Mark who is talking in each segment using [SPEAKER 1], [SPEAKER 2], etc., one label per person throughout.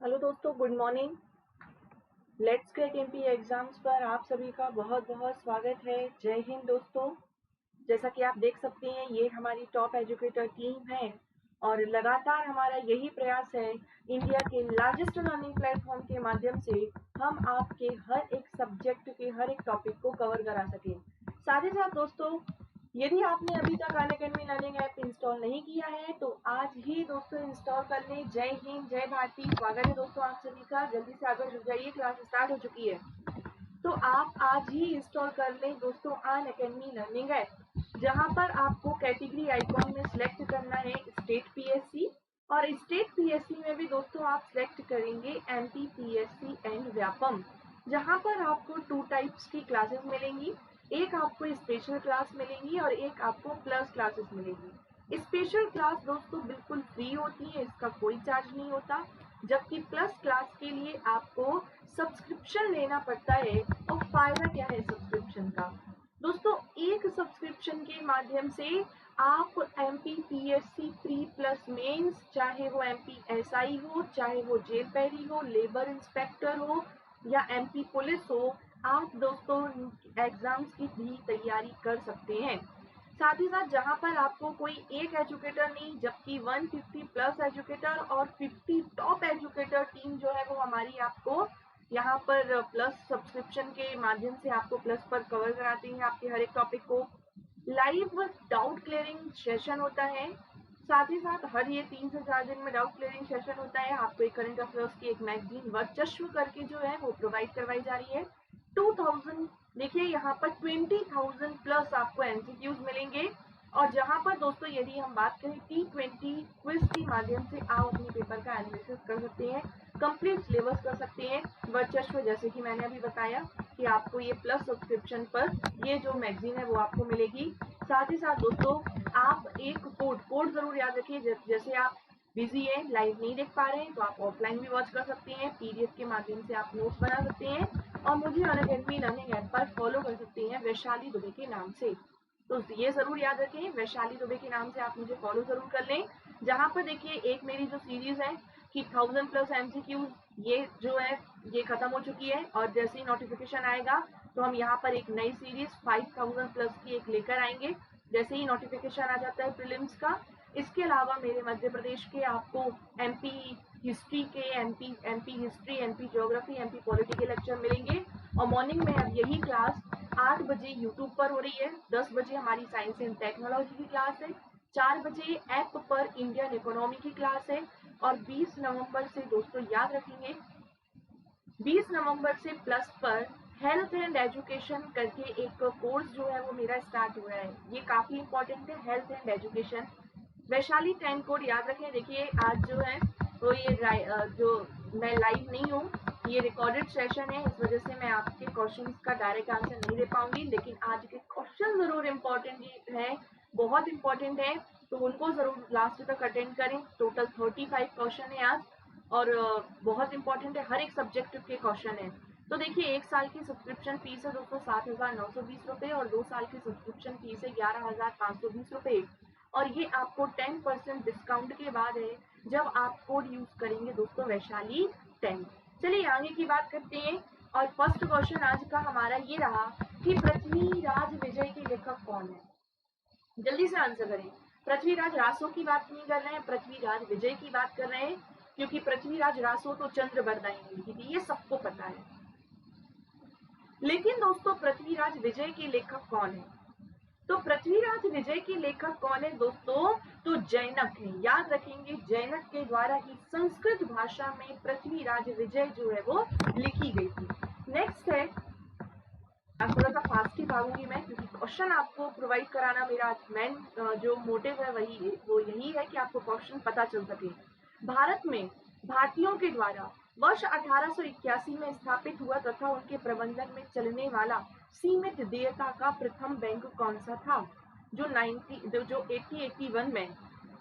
[SPEAKER 1] Hello दोस्तों, good morning. Let's crack MP exams पर आप सभी का बहुत बहुत स्वागत है। जय हिंद दोस्तों। जैसा कि आप देख सकते हैं, ये हमारी टॉप एजुकेटर टीम है और लगातार हमारा यही प्रयास है इंडिया के लार्जेस्ट लर्निंग प्लेटफॉर्म के माध्यम से हम आपके हर एक सब्जेक्ट के हर एक टॉपिक को कवर करा सकें। साथ ही साथ दोस्तों, यदि आपने अभी तक अनअकैडमी लर्निंग ऐप इंस्टॉल नहीं किया है तो आज ही दोस्तों इंस्टॉल कर लें। जय हिंद, जय भारती। स्वागत है दोस्तों आप सभी का। जल्दी से आगे जुड़ जाइए, क्लास स्टार्ट हो चुकी है। तो आप आज ही इंस्टॉल कर लें दोस्तों अनअकैडमी लर्निंग ऐप, जहां पर आपको कैटेगरी आइकॉन में सिलेक्ट करना है स्टेट पीएससी, और स्टेट पीएससी में भी दोस्तों आप सिलेक्ट करेंगे एमपी पीएससी एंड व्यापम, जहां पर आपको 2 टाइप्स की क्लासेस मिलेंगी। एक आपको स्पेशल क्लास मिलेंगी और एक आपको प्लस क्लासेस मिलेंगी। स्पेशल क्लास दोस्तों बिल्कुल फ्री होती है, इसका कोई चार्ज नहीं होता, जबकि प्लस क्लास के लिए आपको सब्सक्रिप्शन लेना पड़ता है। और फायदा क्या है सब्सक्रिप्शन का दोस्तों? एक सब्सक्रिप्शन के माध्यम से आप MP PSC pre plus mains, चाहे वो एमपी एसआई हो, चाहे वो जेल पैरी हो, लेबर इंस्पेक्टर हो या एमपी पुलिस हो, आप दोस्तों एग्जाम्स की भी तैयारी कर सकते हैं। साथ ही साथ जहां पर आपको कोई एक एजुकेटर नहीं, जबकि 150 प्लस एजुकेटर और 50 टॉप एजुकेटर टीम जो है वो हमारी आपको यहाँ पर प्लस सब्सक्रिप्शन के माध्यम से आपको प्लस पर कवर कराते हैं आपके हर एक टॉपिक को। लाइव डाउट क्लियरिंग सेशन होता है। साथ ही साथ हर ये 3 से 4 दिन में डाउट क्लियरिंग सेशन होता है। आपको एक करंट अफेयर्स की एक मैगजीन वर्चस्व करके जो है वो प्रोवाइड करवाई जा रही है। 2000 देखिए यहाँ पर 20,000 प्लस आपको एमसीक्यूज मिलेंगे। और जहां पर दोस्तों यदि हम बात करें T20 क्विज के माध्यम से आप अपने पेपर का एनालिसिस कर सकते हैं, कंप्लीट सिलेबस कर सकते हैं वर्चस्व, जैसे कि मैंने अभी बताया कि आपको ये प्लस सब्सक्रिप्शन पर ये जो मैगजीन है वो आपको मिलेगी। साथ ही साथ दोस्तों आप एक कोड जरूर याद रखिए। जैसे आप बिजी है, लाइव नहीं देख पा रहे हैं, तो आप ऑफलाइन भी वॉच कर सकते हैं, पीडीएफ के माध्यम से आप नोट्स बना सकते हैं और मुझे अनअकैडमी लर्निंग ऐप पर फॉलो कर सकते हैं वैशाली दुबे के नाम से। तो ये जरूर याद रखें, वैशाली दुबे के नाम से आप मुझे फॉलो जरूर कर लें। जहां पर देखिए एक मेरी जो सीरीज है कि 1000 प्लस एमसीक्यूज, ये जो है ये खत्म हो चुकी है और जैसे ही नोटिफिकेशन आएगा तो हम यहाँ पर एक नई सीरीज 5000 प्लस की एक लेकर आएंगे, जैसे ही नोटिफिकेशन आ जाता है प्रीलिम्स का। इसके अलावा मेरे मध्य प्रदेश के आपको एमपी हिस्ट्री के MP history, MP geography, MP polity के लेक्चर मिलेंगे। और मॉर्निंग में अब यही क्लास 8 बजे यूट्यूब पर हो रही है, 10 बजे हमारी साइंस एंड टेक्नोलॉजी की क्लास है, 4 बजे ऐप पर इंडियन इकोनॉमी की क्लास है। और 20 नवंबर से दोस्तों याद रखेंगे, 20 नवंबर से प्लस पर हेल्थ एंड एजुकेशन करके एक कोर्स जो है वो मेरा स्टार्ट हुआ है। ये काफी इंपॉर्टेंट है, health and education. Vaishali 10 code याद रखें। देखिए आज जो है वो ये जो मैं लाइव नहीं हूँ, ये रिकॉर्डेड सेशन है, इस वजह से मैं आपके क्वेश्चंस का डायरेक्ट आंसर नहीं दे पाऊंगी, लेकिन आज के क्वेश्चन जरूर इम्पोर्टेंट है, बहुत इंपॉर्टेंट है, तो उनको जरूर लास्ट तक अटेंड करें। टोटल 35 क्वेश्चन है आज और बहुत इंपॉर्टेंट है, हर एक सब्जेक्ट के क्वेश्चन है। तो देखिए एक साल की सब्सक्रिप्शन फीस है दोस्तों 7,920 रुपए और 2 साल की सब्सक्रिप्शन फीस है 11,520 रुपए। और ये आपको 10% डिस्काउंट के बाद है जब आप कोड यूज करेंगे दोस्तों वैशाली 10। चलिए आगे की बात करते हैं। और फर्स्ट क्वेश्चन आज का हमारा ये रहा कि पृथ्वीराज विजय के लेखक कौन है? जल्दी से आंसर करें। पृथ्वीराज रासो की बात नहीं कर रहे हैं, पृथ्वीराज विजय की बात कर रहे हैं, क्योंकि पृथ्वीराज रासो तो चंद्रबरदाई ने लिखी थी, ये सबको पता है। लेकिन दोस्तों पृथ्वीराज विजय के लेखक कौन है? तो पृथ्वीराज विजय के लेखक कौन है दोस्तों? तो जैनक है। याद रखेंगे, जैनक के द्वारा ही संस्कृत भाषा में पृथ्वीराज विजय जो है वो लिखी गई थी। नेक्स्ट है, अब थोड़ा सा फास्ट ही भागूंगी मैं, क्योंकि क्वेश्चन आपको प्रोवाइड कराना मेरा मेन जो मोटिव है वो यही है कि आपको क्वेश्चन पता चल सके। भारत में भारतीयों के द्वारा वर्ष 1881 में स्थापित हुआ तथा उनके प्रबंधन में चलने वाला सीमित देयता का प्रथम बैंक कौन सा था? जो 1881 में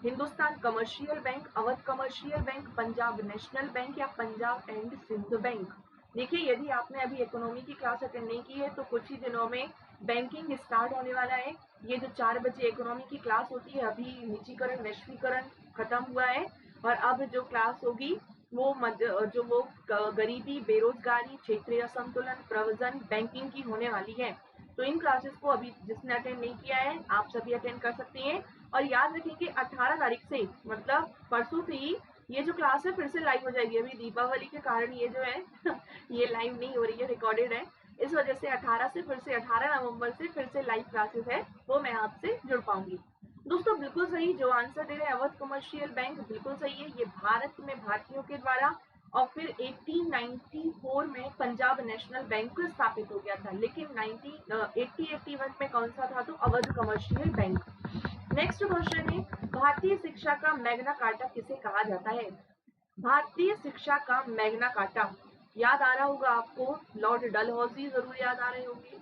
[SPEAKER 1] Hindustan commercial bank, Awadh commercial bank, Punjab national bank या पंजाब एंड सिंध बैंक। देखिए यदि आपने अभी इकोनॉमी की क्लास अटेंड नहीं की है तो कुछ ही दिनों में बैंकिंग स्टार्ट होने वाला है। ये जो 4 बजे इकोनॉमी की क्लास होती है, अभी निजीकरण वैश्वीकरण खत्म हुआ है और अब जो क्लास होगी वो गरीबी, बेरोजगारी, क्षेत्रीय असंतुलन, प्रवजन, बैंकिंग की होने वाली है। तो इन क्लासेस को अभी जिसने अटेंड नहीं किया है आप सभी अटेंड कर सकते हैं। और याद रखें कि 18 तारीख से मतलब परसों से ही ये जो क्लास है फिर से लाइव हो जाएगी। अभी दीपावली के कारण ये जो है ये लाइव नहीं हो रही है, रिकॉर्डेड है। इस वजह से 18 से फिर से 18 नवंबर से फिर से लाइव क्लासेस है, वो मैं आपसे जुड़ पाऊंगी। दोस्तों बिल्कुल सही जो आंसर दे रहे हैं अवध कमर्शियल बैंक, बिल्कुल सही है। ये भारत में भारतीयों के द्वारा और फिर 1894 में पंजाब नेशनल बैंक स्थापित हो गया था, लेकिन 1981 में कौन सा था, तो Awadh commercial bank. Next question है, भारतीय शिक्षा का मैग्ना कार्टा किसे कहा जाता है? भारतीय शिक्षा का मैग्ना कार्टा याद आ रहा होगा आपको, लॉर्ड डलहौजी जरूर याद आ रहे होंगे,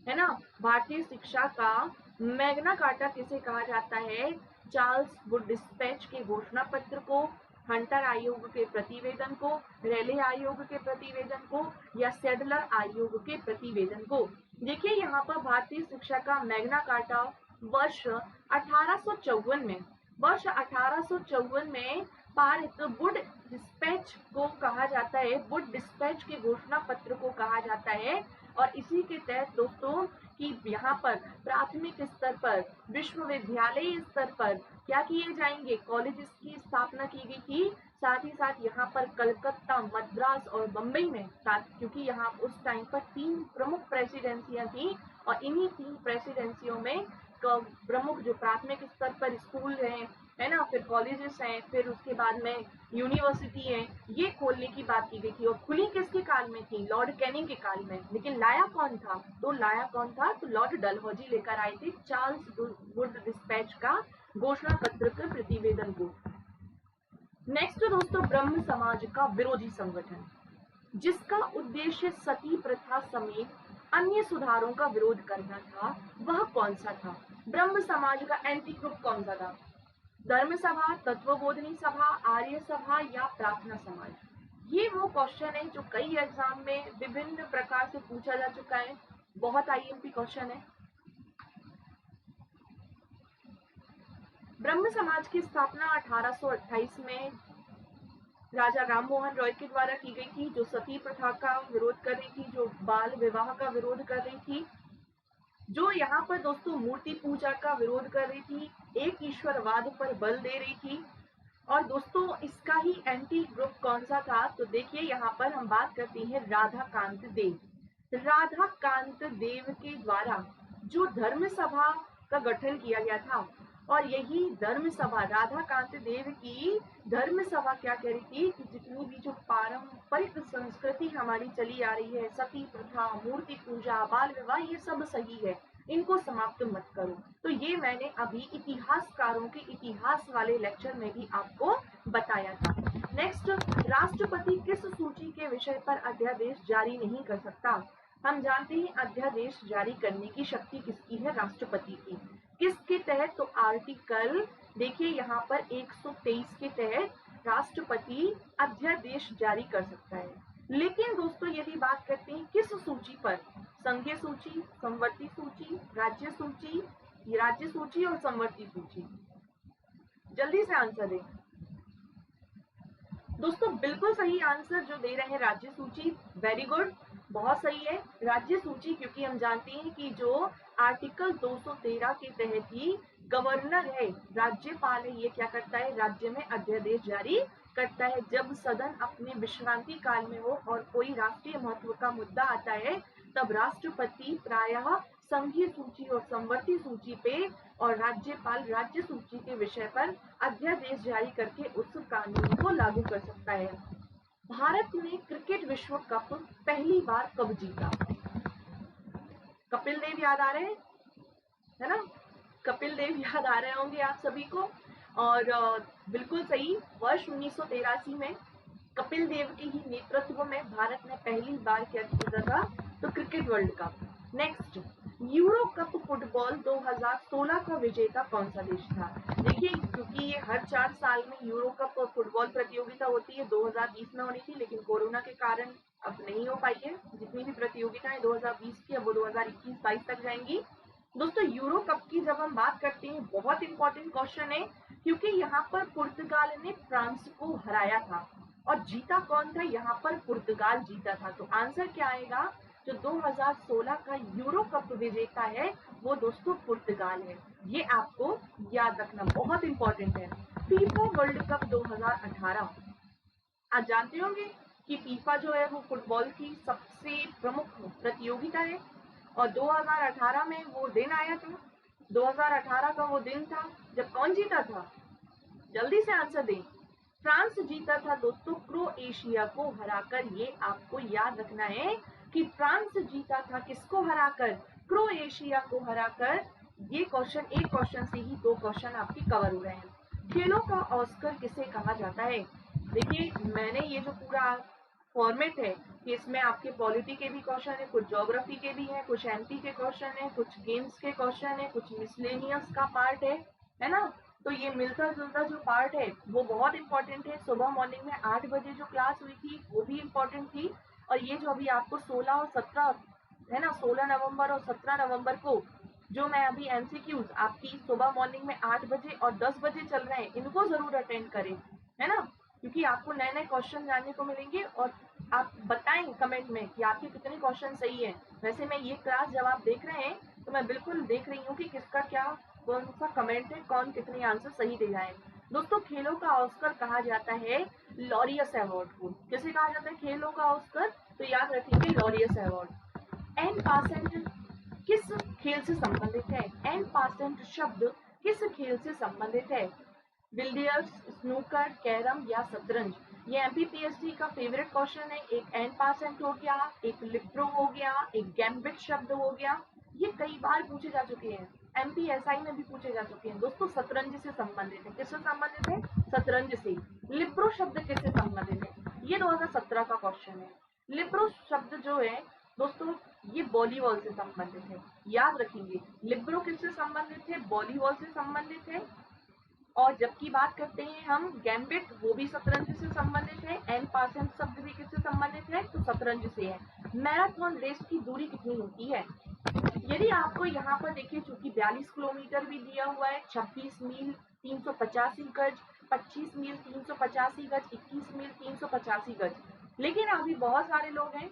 [SPEAKER 1] है ना। भारतीय शिक्षा का मैग्ना कार्टा किसे कहा जाता है? चार्ल्स वुड डिस्पैच के घोषणा पत्र को, हंटर आयोग के प्रतिवेदन को, रेले आयोग के प्रतिवेदन को, या सेडलर आयोग के प्रतिवेदन को। देखिए यहाँ पर भारतीय शिक्षा का मैग्ना कार्टा वर्ष 1854 में पारित वुड डिस्पैच को कहा जाता है, वुड डिस्पैच के घोषणा पत्र को कहा जाता है। और इसी के तहत दोस्तों कि यहाँ पर प्राथमिक स्तर पर, विश्वविद्यालय स्तर पर क्या किए जाएंगे, कॉलेजेस की स्थापना की गई थी। साथ ही साथ यहाँ पर कलकत्ता, मद्रास और बम्बई में, क्योंकि यहाँ उस टाइम पर 3 प्रमुख प्रेसिडेंसियां थी और इन्हीं 3 प्रेसिडेंसियों में प्रमुख जो प्राथमिक स्तर पर स्कूल है ना, फिर कॉलेजेस हैं, फिर उसके बाद में यूनिवर्सिटी है, ये खोलने की बात की गई थी। और खुली किसके काल में थी? लॉर्ड कैनिंग के काल में। लेकिन लाया कौन था? तो लॉर्ड डलहौजी लेकर आए थे चार्ल्स वुड डिस्पैच का घोषणा पत्र के प्रतिवेदन को। नेक्स्ट दोस्तों, ब्रह्म समाज का विरोधी संगठन जिसका उद्देश्य सती प्रथा समेत अन्य सुधारों का विरोध करना था, वह कौन सा था? ब्रह्म समाज का एंटी ग्रुप कौन सा था? धर्म सभा, तत्वबोधिनी सभा, आर्य सभा या प्रार्थना समाज? ये वो क्वेश्चन है जो कई एग्जाम में विभिन्न प्रकार से पूछा जा चुका है, बहुत आईएमपी क्वेश्चन है। ब्रह्म समाज की स्थापना 1828 में राजा राममोहन रॉय के द्वारा की गई थी, जो सती प्रथा का विरोध कर रही थी, जो बाल विवाह का विरोध कर रही थी, जो यहाँ पर दोस्तों मूर्ति पूजा का विरोध कर रही थी, एक ईश्वरवाद पर बल दे रही थी। और दोस्तों इसका ही एंटी ग्रुप कौन सा था? तो देखिए यहाँ पर हम बात करते हैं राधा कांत देव। राधा कांत देव के द्वारा जो धर्म सभा का गठन किया गया था, और यही धर्म सभा, राधा कांत देव की धर्म सभा क्या कह रही थी कि जितनी भी जो पारंपरिक संस्कृति हमारी चली आ रही है, सती प्रथा, मूर्ति पूजा, बाल विवाह, ये सब सही है, इनको समाप्त मत करो। तो ये मैंने अभी इतिहासकारों के इतिहास वाले लेक्चर में भी आपको बताया था। नेक्स्ट, राष्ट्रपति किस सूची के विषय पर अध्यादेश जारी नहीं कर सकता? हम जानते हैं अध्यादेश जारी करने की शक्ति किसकी है? राष्ट्रपति की। किसके तहत? तो आर्टिकल देखिए यहाँ पर 123 के तहत राष्ट्रपति अध्यादेश जारी कर सकता है। लेकिन दोस्तों यदि बात करते हैं किस सूची पर, संघीय सूची, संवर्ती सूची, राज्य सूची और संवर्ती सूची, जल्दी से आंसर दें दोस्तों। बिल्कुल सही आंसर जो दे रहे हैं राज्य सूची, वेरी गुड, बहुत सही है राज्य सूची, क्योंकि हम जानते हैं कि जो आर्टिकल 213 के तहत ही गवर्नर है, राज्यपाल है, ये क्या करता है? राज्य में अध्यादेश जारी करता है। जब सदन अपने विश्रांति काल में हो और कोई राष्ट्रीय महत्व का मुद्दा आता है, तब राष्ट्रपति प्रायः संघीय सूची और संवर्ती सूची पे और राज्यपाल राज्य सूची के विषय पर अध्यादेश जारी करके उस कानून को लागू कर सकता है। भारत ने क्रिकेट विश्व कप पहली बार कब जीता? कपिल देव याद आ रहे हैं, है ना? कपिल देव याद आ रहे होंगे आप सभी को। और बिल्कुल सही, वर्ष 1983 में कपिल देव के ही नेतृत्व में भारत ने पहली बार क्या जीता था? तो cricket world cup. Next, euro cup football 2016 का विजेता कौन सा देश था? देखिए क्योंकि ये हर 4 साल में यूरो कप फुटबॉल प्रतियोगिता होती है, 2020 में होनी थी लेकिन कोरोना के कारण अब नहीं हो पाई है। जितनी भी प्रतियोगिताएं 2020 की, अब वो 2021-22 तक जाएंगी। दोस्तों यूरो कप की जब हम बात करते हैं, बहुत इंपॉर्टेंट क्वेश्चन है, क्योंकि यहाँ पर पुर्तगाल ने फ्रांस को हराया था। और जीता कौन था? यहाँ पर पुर्तगाल जीता था। तो आंसर क्या आएगा? जो 2016 का यूरो कप विजेता है वो दोस्तों पुर्तगाल है। ये आपको याद रखना बहुत इंपॉर्टेंट है। फीफा वर्ल्ड कप 2018, आप जानते होंगे कि फीफा जो है वो फुटबॉल की सबसे प्रमुख प्रतियोगिता है और 2018 में वो दिन आया था। 2018 का वो दिन था जब कौन जीता था? जल्दी से आंसर दें। फ्रांस जीता था दोस्तों क्रोएशिया को हराकर। ये आपको याद रखना है कि फ्रांस जीता था किसको हराकर? क्रोएशिया को हराकर। ये क्वेश्चन, एक क्वेश्चन से ही दो क्वेश्चन आपके कवर हो रहे हैं। खेलों का ऑस्कर किसे कहा जाता है? देखिए, मैंने ये जो पूरा फॉर्मेट है कि इसमें आपके पॉलिटी के भी क्वेश्चन है, कुछ ज्योग्राफी के भी है, कुछ एमपी के क्वेश्चन है, कुछ गेम्स के क्वेश्चन है, कुछ मिसलेनियस का पार्ट है ना? तो ये मिलता जुलता जो पार्ट है वो बहुत इंपॉर्टेंट है। सुबह मॉर्निंग में 8 बजे जो क्लास हुई थी वो भी इम्पोर्टेंट थी, और ये जो अभी आपको 16 और 17 है ना, 16 नवंबर और 17 नवंबर को जो मैं अभी एमसीक्यूज आपकी सुबह मॉर्निंग में 8 बजे और 10 बजे चल रहे हैं, इनको जरूर अटेंड करें, है ना? क्योंकि आपको नए नए क्वेश्चन जानने को मिलेंगे और आप बताएं कमेंट में कि आपके कितने क्वेश्चन सही है। वैसे मैं ये क्लास जब आप देख रहे हैं तो मैं बिल्कुल देख रही हूँ कि किसका क्या कौन सा कमेंट है, कौन कितने आंसर सही दे जाए। दोस्तों, खेलों का ऑस्कर कहा जाता है लॉरियस अवार्ड को। किसे कहा जाता है खेलों का ऑस्कर? तो याद रखेंगे लॉरियस अवार्ड। एन पासेंट किस खेल से संबंधित है? एन पासेंट शब्द किस खेल से संबंधित है? बिलियर्ड्स, स्नूकर, कैरम या शतरंज? ये एमपीपीएससी का फेवरेट क्वेश्चन है। एक एन पासेंट हो गया, एक लिप्रो हो गया, एक गैम्बिट शब्द हो गया। ये कई बार पूछे जा चुके हैं, एमपीएसआई में भी पूछे जा चुके हैं। दोस्तों, शतरंज से संबंधित है। किससे संबंधित है? शतरंज से। लिप्रो शब्द किससे संबंधित है? ये 2017 का क्वेश्चन है। लिप्रो शब्द जो है दोस्तों ये वॉलीबॉल से संबंधित है। याद रखेंगे, लिब्रो किससे संबंधित है? वॉलीबॉल से संबंधित है। और जबकि बात करते हैं हम गैम्बिट, वो भी शतरंज से संबंधित है। एन पासेंट शब्द भी किससे संबंधित है? तो शतरंज से है। मैराथन रेस की दूरी कितनी होती है? यदि आपको यहाँ पर देखिए, चूंकि 42 किलोमीटर भी दिया हुआ है, 26 मील 385 गज, 25 मील 385 गज, 21 मील 385 गज, लेकिन अभी बहुत सारे लोग हैं।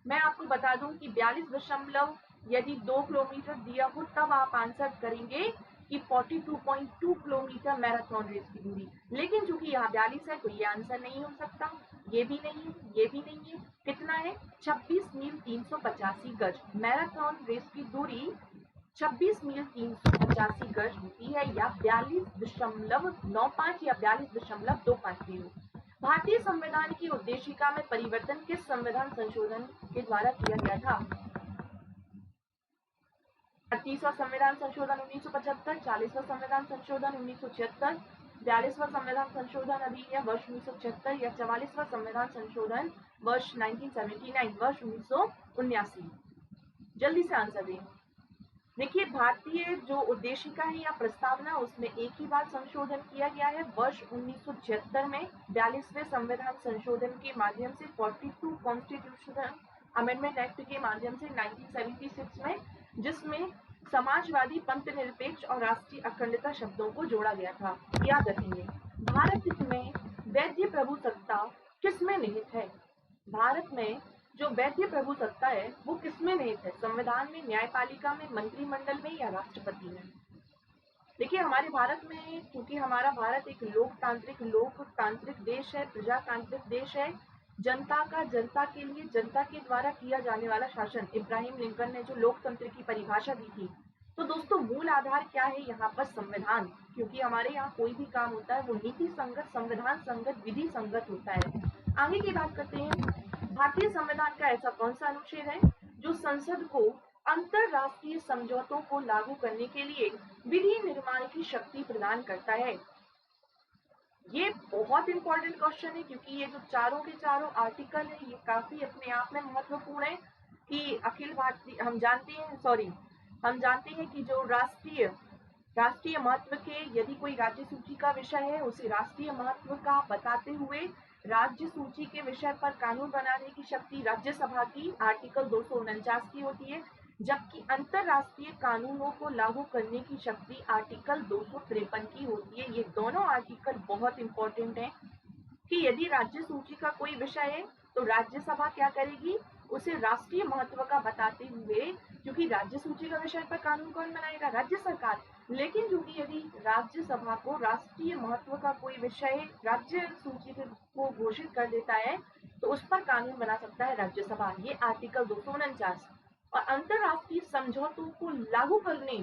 [SPEAKER 1] मैं आपको बता दूं कि 42 यदि 2 किलोमीटर दिया हो तब आप आंसर करेंगे कि 42.2 किलोमीटर मैराथन रेस की दूरी। लेकिन चूंकि यहाँ 42 है तो ये आंसर नहीं हो सकता, ये भी नहीं है, ये भी नहीं है। कितना है? 26 मील 385 गज। मैराथन रेस की दूरी 26 मील 385 गज होती है, या 42.95 या 42.25 किलो। भारतीय संविधान की उद्देशिका में परिवर्तन किस संविधान संशोधन के द्वारा किया गया था? 38वां संविधान संशोधन 1975, 40वां संविधान संशोधन 1976, 42वां संविधान संशोधन अधिनियम वर्ष 1976 या 44वां संविधान संशोधन वर्ष 1979, वर्ष 1979? जल्दी से आंसर दें। देखिए, भारतीय जो उद्देशिका है या प्रस्तावना, उसमें एक ही बार संशोधन किया गया है वर्ष 1976 में 42वें संविधान संशोधन के माध्यम से, 42 कॉन्स्टिट्यूशनल अमेंडमेंट एक्ट के माध्यम से 1976 में, जिसमें समाजवादी, पंथ निरपेक्ष और राष्ट्रीय अखंडता शब्दों को जोड़ा गया था। याद रखेंगे। भारत में वैध प्रभुसत्ता किसमें निहित है? भारत में जो वैध प्रभुसत्ता है वो किसमें निहित है? संविधान में, न्यायपालिका में, मंत्रिमंडल में या राष्ट्रपति में? देखिए, हमारे भारत में, क्योंकि हमारा भारत एक लोकतांत्रिक देश है, प्रजातांत्रिक देश है, जनता का जनता के लिए, जनता के द्वारा किया जाने वाला शासन, इब्राहिम लिंकन ने जो लोकतंत्र की परिभाषा दी थी। तो दोस्तों, मूल आधार क्या है यहाँ पर? संविधान। क्योंकि हमारे यहाँ कोई भी काम होता है वो नीति संगत, संविधान संगत, विधि संगत होता है। आगे की बात करते हैं। भारतीय संविधान का ऐसा कौन सा अनुच्छेद है जो संसद को अंतरराष्ट्रीय समझौतों को लागू करने के लिए विधि निर्माण की शक्ति प्रदान करता है? ये बहुत इंपॉर्टेंट क्वेश्चन है, क्योंकि ये जो चारों के चारों आर्टिकल है ये काफी अपने आप में महत्वपूर्ण है। कि अखिल भारतीय, हम जानते हैं कि जो राष्ट्रीय महत्व के, यदि कोई राज्य सूची का विषय है उसे राष्ट्रीय महत्व का बताते हुए राज्य सूची के विषय पर कानून बनाने की शक्ति राज्यसभा की आर्टिकल 249 की होती है, जबकि अंतरराष्ट्रीय कानूनों को लागू करने की शक्ति आर्टिकल 253 की होती है। ये दोनों आर्टिकल बहुत इंपॉर्टेंट हैं। कि यदि राज्य सूची का कोई विषय है तो राज्यसभा क्या करेगी, उसे राष्ट्रीय महत्व का बताते हुए, क्योंकि राज्य सूची का विषय पर कानून कौन बनाएगा, राज्य सरकार। लेकिन क्योंकि यदि राज्यसभा को राष्ट्रीय महत्व का कोई विषय राज्य सूची को घोषित कर देता है तो उस पर कानून बना सकता है राज्यसभा। ये आर्टिकल 249। और अंतरराष्ट्रीय समझौतों को लागू करने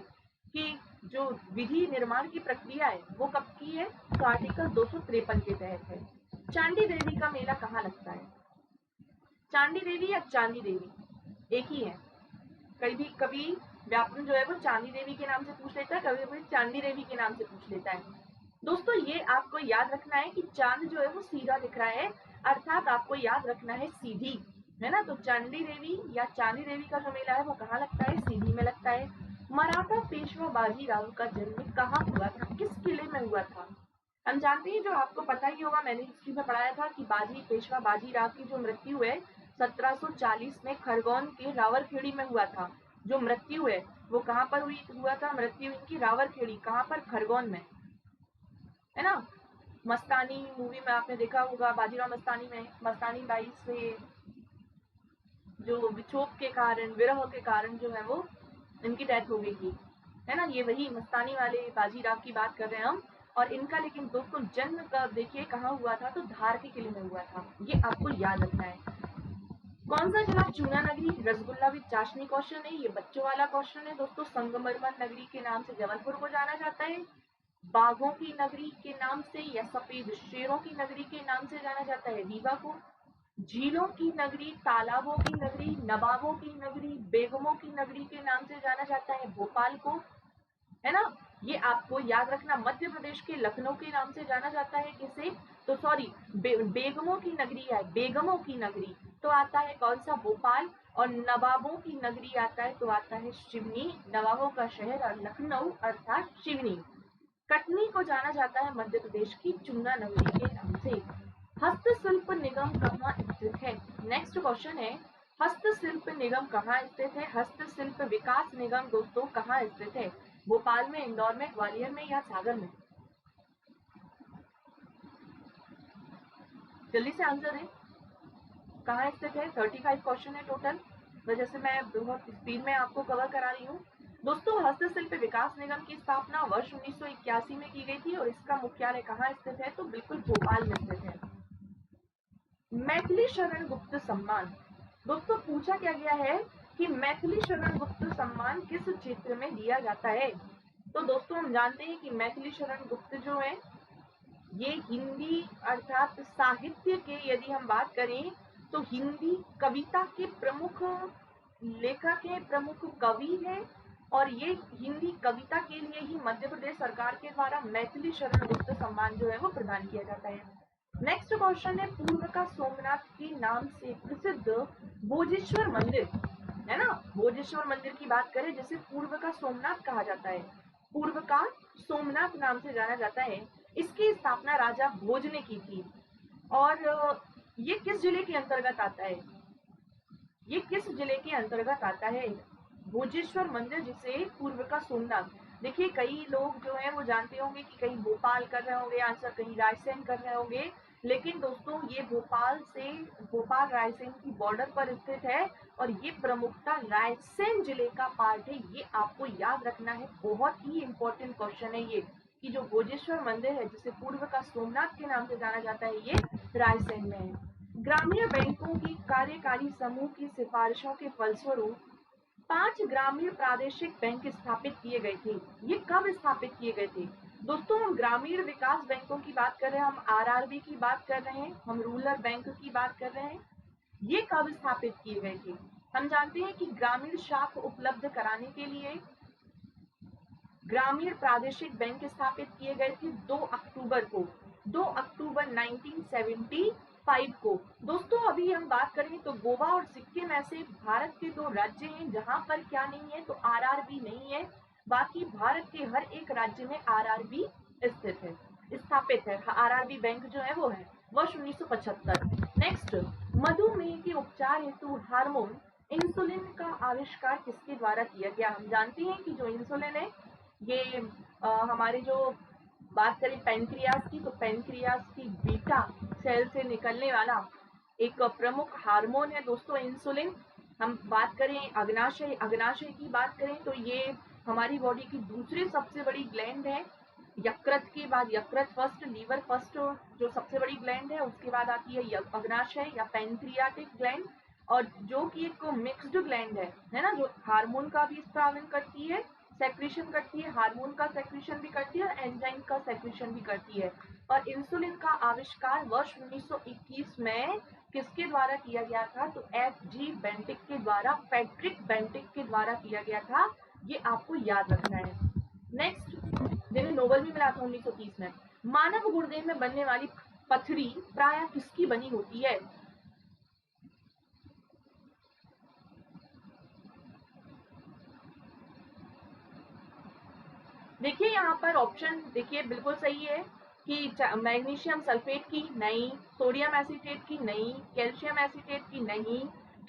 [SPEAKER 1] की जो विधि निर्माण की प्रक्रिया है वो कब की है, तो आर्टिकल 253 के तहत है। चांडी देवी का मेला कहाँ लगता है, चांडी देवी या चांदी देवी एक ही है। कभी व्याकरण जो है वो चांदी देवी के नाम से पूछ लेता है, कभी कभी चांदी देवी के नाम से पूछ लेता है। दोस्तों ये आपको याद रखना है कि चांद जो है वो सीधा दिख रहा है, अर्थात आपको याद रखना है सीधी, है ना। तो चांदी देवी या चांदी देवी का जो मेला है वो कहाँ लगता है, सीधी में लगता है। मराठा पेशवा बाजीराव का जन्म कहाँ हुआ था, किस किले में हुआ था। हम जानते हैं, जो आपको पता ही होगा, मैंने हिस्ट्री में पढ़ाया था कि पेशवा बाजीराव की जो मृत्यु है 1740 में खरगोन के रावरखेड़ी में हुआ था। जो मृत्यु है वो कहाँ पर हुआ था, मृत्यु इनकी रावरखेड़ी, कहाँ पर, खरगोन में, है ना। मस्तानी मूवी में आपने देखा होगा, बाजीराव मस्तानी में मस्तानी बाई से जो विक्षोभ के कारण, विरह के कारण जो है वो इनकी डेथ हो गई थी, है ना। ये वही मस्तानी वाले बाजीराव की बात कर रहे हैं हम। और इनका लेकिन दोस्तों जन्म कब देखिए कहाँ हुआ था, तो धार के किले में हुआ था, ये आपको याद रखना है। कौन सा जिला चूना नगरी रसगुल्ला विद चाशनी क्वेश्चन है, ये बच्चों वाला क्वेश्चन है दोस्तों। संगमरमर नगरी के नाम से जबलपुर को जाना जाता है, बाघों की नगरी के नाम से या सफेद शेरों की नगरी के नाम से जाना जाता है रीवा को, झीलों की नगरी, तालाबों की नगरी, नवाबों की नगरी, बेगमों की नगरी के नाम से जाना जाता है भोपाल को, है ना। ये आपको याद रखना। मध्य प्रदेश के लखनऊ के नाम से जाना जाता है किसे, तो सॉरी बेगमों की नगरी है, बेगमों की नगरी तो आता है कौन सा, भोपाल। और नवाबों की नगरी आता है तो आता है शिवनी, नवाबों का शहर, और लखनऊ अर्थात शिवनी। कटनी को जाना जाता है मध्य प्रदेश की चूना नगरी के नाम से। हस्तशिल्प निगम कहाँ स्थित है, नेक्स्ट क्वेश्चन है, हस्तशिल्प निगम कहाँ स्थित है। हस्तशिल्प विकास निगम दोस्तों कहाँ स्थित है, भोपाल में, इंदौर में, ग्वालियर में या सागर में, जल्दी से आंसर है, कहाँ स्थित है। 35 क्वेश्चन है टोटल, वजह से मैं बहुत स्पीड में आपको कवर करा रही हूँ। दोस्तों हस्तशिल्प विकास निगम की स्थापना वर्ष 1981 में की गई थी और इसका मुख्यालय कहाँ स्थित है, तो बिल्कुल भोपाल में स्थित है। मैथिली शरण गुप्त सम्मान, दोस्तों पूछा क्या गया है कि मैथिली शरण गुप्त सम्मान किस क्षेत्र में दिया जाता है। तो दोस्तों हम जानते हैं कि मैथिली शरण गुप्त जो है ये हिंदी अर्थात साहित्य के, यदि हम बात करें तो हिंदी कविता के प्रमुख लेखक है, प्रमुख कवि है। और ये हिंदी कविता के लिए ही मध्य प्रदेश सरकार के द्वारा मैथिली शरण गुप्त सम्मान जो है वो प्रदान किया जाता है। नेक्स्ट क्वेश्चन है, पूर्व का सोमनाथ के नाम से प्रसिद्ध भोजेश्वर मंदिर, है ना। भोजेश्वर मंदिर की बात करें जिसे पूर्व का सोमनाथ कहा जाता है, पूर्व का सोमनाथ नाम से जाना जाता है, इसकी स्थापना राजा भोज ने की थी। और ये किस जिले के अंतर्गत आता है, ये किस जिले के अंतर्गत आता है, भोजेश्वर मंदिर जिसे पूर्व का सोमनाथ। देखिए कई लोग जो है वो जानते होंगे कि कहीं भोपाल कर रहे होंगे आंसर, कहीं रायसेन कर रहे होंगे, लेकिन दोस्तों ये भोपाल रायसेन की बॉर्डर पर स्थित है और ये प्रमुखता रायसेन जिले का पार्ट है, ये आपको याद रखना है। बहुत ही इंपॉर्टेंट क्वेश्चन है ये, कि जो भोजेश्वर मंदिर है जिसे पूर्व का सोमनाथ के नाम से जाना जाता है ये रायसेन में है। ग्रामीण बैंकों की कार्यकारी समूह की सिफारिशों के फलस्वरूप 5 ग्रामीण प्रादेशिक बैंक स्थापित किए गए थे। ये कब स्थापित किए गए थे दोस्तों, हम ग्रामीण विकास बैंकों की बात कर रहे हैं, हम आरआरबी की बात कर रहे हैं, हम रूरल बैंक की बात कर रहे हैं। ये कब स्थापित किए गए थे, हम जानते हैं कि ग्रामीण शाख उपलब्ध कराने के लिए ग्रामीण प्रादेशिक बैंक स्थापित किए गए थे 2 अक्टूबर को, 2 अक्टूबर 1975 को। दोस्तों अभी हम बात करें तो गोवा और सिक्किम ऐसे भारत के 2 राज्य हैं जहां पर क्या नहीं है, तो आरआरबी नहीं है। बाकी भारत के हर एक राज्य में आरआरबी स्थित है, स्थापित है। आरआरबी बैंक जो है वो है वर्ष 1975। नेक्स्ट, मधुमेह के उपचार हेतु हार्मोन इंसुलिन का आविष्कार किसके द्वारा किया गया। हम जानते हैं कि जो इंसुलिन है ये हमारे जो बात करें पैनक्रियास की, तो पैनक्रियास की बीटा सेल से निकलने वाला एक प्रमुख हार्मोन है दोस्तों इंसुलिन। हम बात करें अग्नाशय, अग्नाशय की बात करें तो ये हमारी बॉडी की दूसरी सबसे बड़ी ग्लैंड है। यकृत के बाद, यकृत फर्स्ट, लीवर फर्स्ट जो सबसे बड़ी ग्लैंड है, उसके बाद आती है अग्नाशय या पैनक्रियाटिक ग्लैंड, और जो कि एक मिक्स्ड ग्लैंड है ना, जो हार्मोन का भी स्रावन करती है, सेक्रेशन करती है, हार्मोन का सेक्रेशन भी करती है और एंजाइम का सेक्रेशन भी करती है। और इंसुलिन का आविष्कार वर्ष 1921 में किसके द्वारा किया गया था, तो F.G. बेंटिक के द्वारा, फ्रेडरिक बेंटिक के द्वारा किया गया था। ये आपको याद रखना है। नेक्स्ट, जिन्हें नोबेल भी मिला था 1930 में। मानव गुर्दे में बनने वाली पथरी प्रायः किसकी बनी होती है? देखिए यहाँ पर ऑप्शन देखिए बिल्कुल सही है कि मैग्नीशियम सल्फेट की नहीं, सोडियम एसीटेट की नहीं, कैल्शियम एसीटेट की नहीं,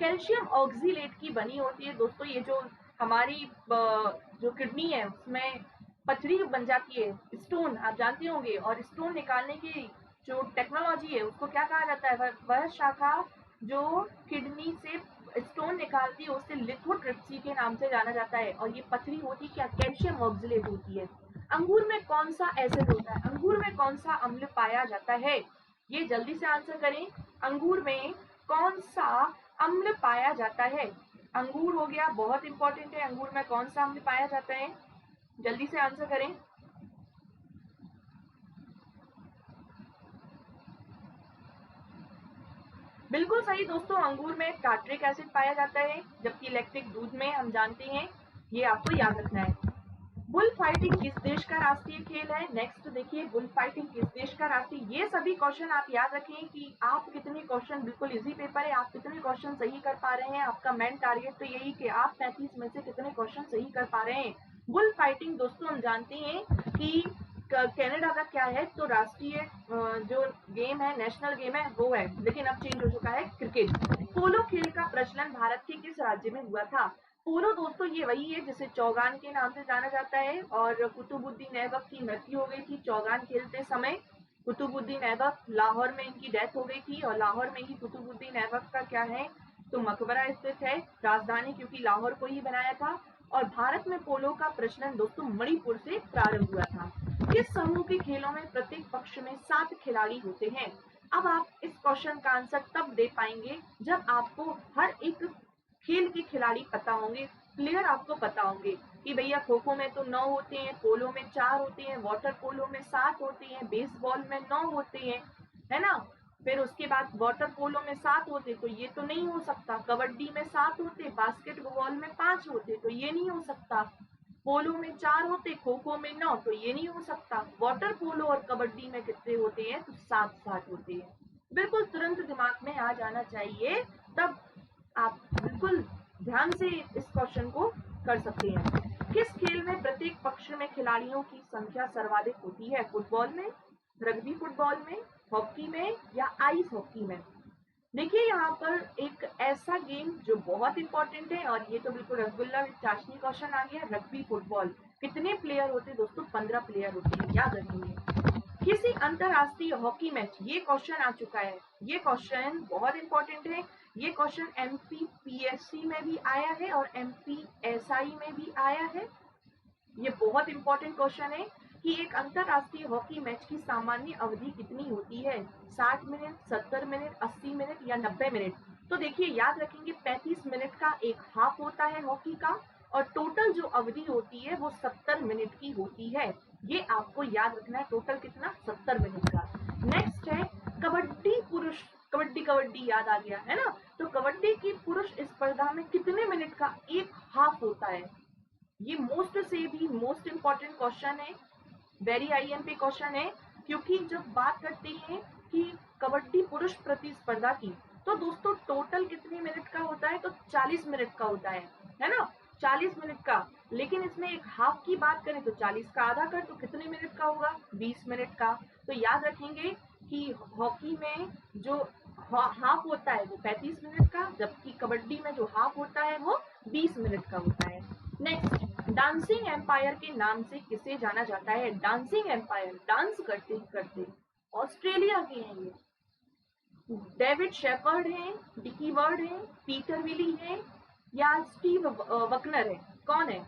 [SPEAKER 1] कैल्शियम ऑक्सीलेट की बनी होती है। दोस्तों ये जो हमारी जो किडनी है उसमें पथरी बन जाती है, स्टोन आप जानते होंगे, और स्टोन निकालने की जो टेक्नोलॉजी है उसको क्या कहा जाता है? वह शाखा जो किडनी से स्टोन निकालती है उसे लिथोट्रिप्सी के नाम से जाना जाता है, और ये पथरी होती क्या? कैल्शियम ऑक्सीलेट होती है। अंगूर में कौन सा एसिड होता है? अंगूर में कौन सा अम्ल पाया जाता है? ये जल्दी से आंसर करें। अंगूर में कौन सा अम्ल पाया जाता है? अंगूर हो गया, बहुत इंपॉर्टेंट है। अंगूर में कौन सा अम्ल पाया जाता है? जल्दी से आंसर करें। बिल्कुल सही दोस्तों, अंगूर में टार्ट्रिक एसिड पाया जाता है, जबकि लैक्टिक दूध में हम जानते हैं। ये आपको याद रखना है। बुल फाइटिंग किस देश का राष्ट्रीय खेल है? नेक्स्ट देखिए, बुल फाइटिंग किस देश का राष्ट्रीय, ये सभी क्वेश्चन आप याद रखें कि आप कितने क्वेश्चन, बिल्कुल इजी पेपर है, आप कितने क्वेश्चन सही कर पा रहे हैं। आपका मेन टारगेट तो यही कि आप 35 में से कितने क्वेश्चन सही कर पा रहे हैं। बुल फाइटिंग दोस्तों हम जानते हैं कि कनाडा का क्या है, तो राष्ट्रीय जो गेम है, नेशनल गेम है वो है, लेकिन अब चेंज हो चुका है, क्रिकेट। पोलो खेल का प्रचलन भारत के किस राज्य में हुआ था? पोलो दोस्तों ये वही है जिसे चौगान के नाम से जाना जाता है, और कुतुबुद्दीन ऐबक की मृत्यु हो गई थी चौगान खेलते समय। कुतुबुद्दीन ऐबक, लाहौर में इनकी डेथ हो गई थी, और लाहौर में ही कुतुबुद्दीन ऐबक का क्या है, तो मकबरा स्थित है, राजधानी, क्योंकि लाहौर को ही बनाया था। और भारत में पोलो का प्रचलन दोस्तों मणिपुर से प्रारंभ हुआ था। किस समूह के खेलों में प्रत्येक पक्ष में 7 खिलाड़ी होते हैं? अब आप इस क्वेश्चन का आंसर तब दे पाएंगे जब आपको हर एक खेल के खिलाड़ी पता होंगे, प्लेयर आपको पता होंगे कि भैया खो खो में तो 9 होते हैं, पोलो में 4 होते हैं, वाटर पोलो में 7 होते हैं, बेसबॉल में 9 होते हैं, है ना। फिर उसके बाद वाटर पोलो में 7 होते, तो ये तो नहीं हो सकता। कबड्डी में 7 होते, बास्केटबॉल में 5 होते, तो ये नहीं हो सकता। पोलो में 4 होते, खो खो में 9, तो ये नहीं हो सकता। वाटर पोलो और कबड्डी में कितने होते हैं, तो 7-7 होते हैं। बिल्कुल तुरंत दिमाग में आ जाना चाहिए, तब आप बिल्कुल ध्यान से इस क्वेश्चन को कर सकते हैं। किस खेल में प्रत्येक पक्ष में खिलाड़ियों की संख्या सर्वाधिक होती है? फुटबॉल में, रग्बी फुटबॉल में, हॉकी में, या आइस हॉकी में? देखिए यहाँ पर एक ऐसा गेम जो बहुत इंपॉर्टेंट है, और ये तो बिल्कुल रसगुल्ला चाशनी क्वेश्चन आ गया। रग्बी फुटबॉल कितने प्लेयर होते हैं दोस्तों? 15 प्लेयर होते हैं, याद रखेंगे। किसी अंतरराष्ट्रीय हॉकी मैच, ये क्वेश्चन आ चुका है, ये क्वेश्चन बहुत इंपॉर्टेंट है। ये क्वेश्चन MPPSC में भी आया है और MPSI में भी आया है। ये बहुत इंपॉर्टेंट क्वेश्चन है कि एक अंतरराष्ट्रीय हॉकी मैच की सामान्य अवधि कितनी होती है? 60 मिनट, 70 मिनट, 80 मिनट या 90 मिनट? तो देखिए याद रखेंगे, 35 मिनट का एक हाफ होता है हॉकी का, और टोटल जो अवधि होती है वो 70 मिनट की होती है। ये आपको याद रखना है, टोटल कितना? 70 मिनट का। नेक्स्ट है कबड्डी पुरुष, कबड्डी कबड्डी याद आ गया है ना, तो कबड्डी की पुरुष स्पर्धा में कितने मिनट का एक हाफ होता है? ये मोस्ट से भी मोस्ट इंपॉर्टेंट क्वेश्चन है, वेरी IMP क्वेश्चन है, क्योंकि जब बात करते हैं कि कबड्डी पुरुष प्रतिस्पर्धा की, तो दोस्तों टोटल कितने मिनट का होता है, तो 40 मिनट का होता है ना, 40 मिनट का। लेकिन इसमें एक हाफ की बात करें तो 40 का आधा कर तो कितने मिनट का होगा? 20 मिनट का। तो याद रखेंगे कि हॉकी में जो हाफ होता है वो 35 मिनट का, जबकि कबड्डी में जो हाफ होता है वो 20 मिनट का होता है। नेक्स्ट, डांसिंग एम्पायर के नाम से किसे जाना जाता है? डांसिंग एम्पायर, डांस करते करते। ऑस्ट्रेलिया के हैं ये। डेविड शेफर्ड हैं, डिकी वर्ड हैं, पीटर विली हैं या स्टीव वकनर है? कौन है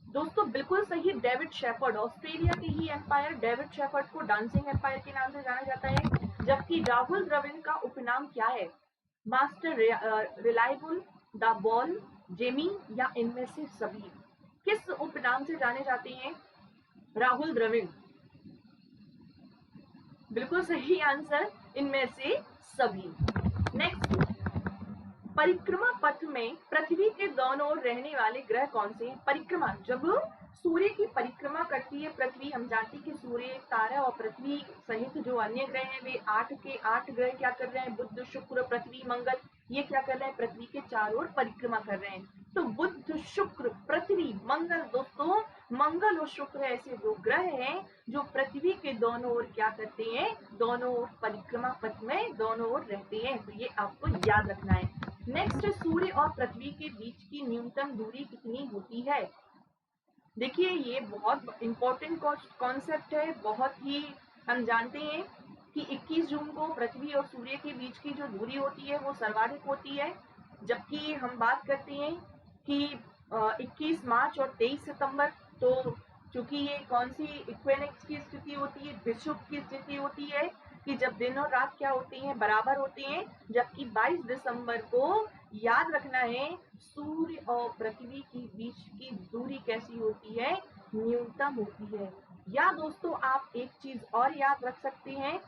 [SPEAKER 1] दोस्तों? बिल्कुल सही, डेविड शेफर्ड। ऑस्ट्रेलिया के ही एम्पायर डेविड शेफर्ड को डांसिंग एम्पायर के नाम से जाना जाता है। जबकि राहुल द्रविड़ का उपनाम क्या है? Master, reliable, the ball, Jamie या इनमें से सभी? किस उपनाम से जाने जाते हैं राहुल द्रविड़? बिल्कुल सही आंसर, इनमें से सभी। नेक्स्ट, परिक्रमा पथ में पृथ्वी के दोनों ओर रहने वाले ग्रह कौन से हैं? परिक्रमा, जब सूर्य की परिक्रमा करती है पृथ्वी, हम जानते हैं कि सूर्य एक तारा और पृथ्वी सहित जो अन्य ग्रह हैं वे 8 के 8 ग्रह क्या कर रहे हैं? बुध, शुक्र, पृथ्वी, मंगल, ये क्या कर रहे हैं? पृथ्वी के चारों ओर परिक्रमा कर रहे हैं। तो बुध, शुक्र, पृथ्वी, मंगल दोस्तों, मंगल और शुक्र ऐसे दो ग्रह हैं जो पृथ्वी के दोनों ओर क्या करते हैं? दोनों ओर परिक्रमा पथ में दोनों ओर रहते हैं। तो ये आपको याद रखना है। नेक्स्ट, सूर्य और पृथ्वी के बीच की न्यूनतम दूरी कितनी होती है? देखिए ये बहुत इंपॉर्टेंट कॉन्सेप्ट है, बहुत ही हम जानते हैं कि 21 जून को पृथ्वी और सूर्य के बीच की जो दूरी होती है वो सर्वाधिक होती है। जबकि हम बात करते हैं कि 21 मार्च और 23 सितंबर, तो चूंकि ये कौन सी इक्वेनॉक्स की स्थिति होती है? विषुव की स्थिति होती है कि जब दिन और रात क्या होती हैं? बराबर होती हैं। जबकि 22 दिसंबर को याद रखना है, सूर्य और पृथ्वी के बीच की दूरी कैसी होती है? न्यूनतम होती है। या दोस्तों आप एक चीज और याद रख सकते हैं,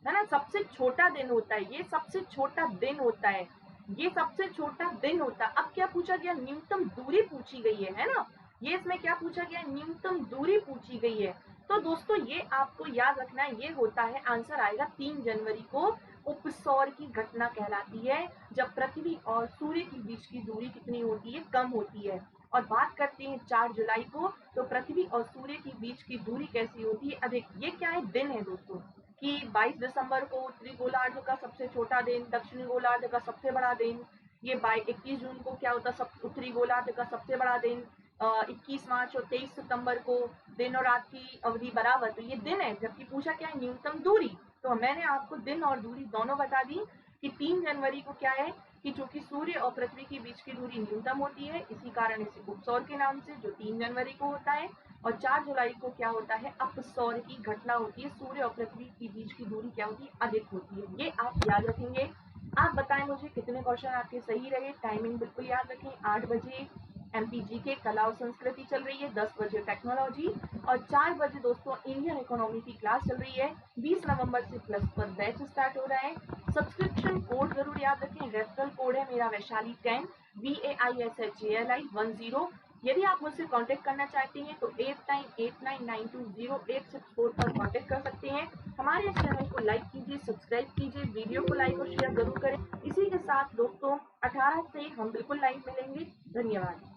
[SPEAKER 1] है ना, सबसे छोटा दिन होता है ये, सबसे छोटा दिन होता है ये, सबसे छोटा दिन होता है। अब क्या पूछा गया? न्यूनतम दूरी पूछी गई है ना, ये इसमें क्या पूछा गया? न्यूनतम दूरी पूछी गई है। तो दोस्तों ये आपको याद रखना है, ये होता है, आंसर आएगा 3 जनवरी को उपसौर की घटना कहलाती है, जब पृथ्वी और सूर्य के बीच की दूरी कितनी होती है? कम होती है। और बात करते हैं 4 जुलाई को, तो पृथ्वी और सूर्य के बीच की दूरी कैसी होती है? अधिक। ये क्या है? दिन है दोस्तों, कि 22 दिसंबर को उत्तरी गोलार्ध का सबसे छोटा दिन, दक्षिणी गोलार्ध का सबसे बड़ा दिन। ये 21 जून को क्या होता है? उत्तरी गोलार्ध का सबसे बड़ा दिन। 21 मार्च और 23 सितंबर को दिन और रात की अवधि बराबर, तो ये दिन है। जबकि पूछा क्या है? न्यूनतम दूरी। तो मैंने आपको दिन और दूरी दोनों बता दी कि 3 जनवरी को क्या है कि चूंकि सूर्य और पृथ्वी के बीच की दूरी न्यूनतम होती है, इसी कारण इसे उपसौर के नाम से, जो 3 जनवरी को होता है। और 4 जुलाई को क्या होता है? अपसौर की घटना होती है, सूर्य और पृथ्वी के बीच की दूरी क्या होती है? अधिक होती है। ये आप याद रखेंगे। आप बताएं मुझे कितने क्वेश्चन आपके सही रहे। टाइमिंग बिल्कुल याद रखें, 8 बजे एमपीजी के कला और संस्कृति चल रही है, 10 बजे टेक्नोलॉजी और 4 बजे दोस्तों इंडियन इकोनॉमी की क्लास चल रही है। 20 नवंबर से प्लस पर बैच स्टार्ट हो रहा है। सब्सक्रिप्शन कोड जरूर याद रखें, रेफरल कोड है मेरा वैशाली 10, VAISHALI 10। यदि आप मुझसे कांटेक्ट करना चाहते हैं तो 8989208664 पर कांटेक्ट कर सकते हैं। हमारे इस चैनल को लाइक कीजिए, सब्सक्राइब कीजिए, वीडियो को लाइक और शेयर जरूर करें। इसी के साथ दोस्तों 18 से हम बिल्कुल लाइव मिलेंगे। धन्यवाद।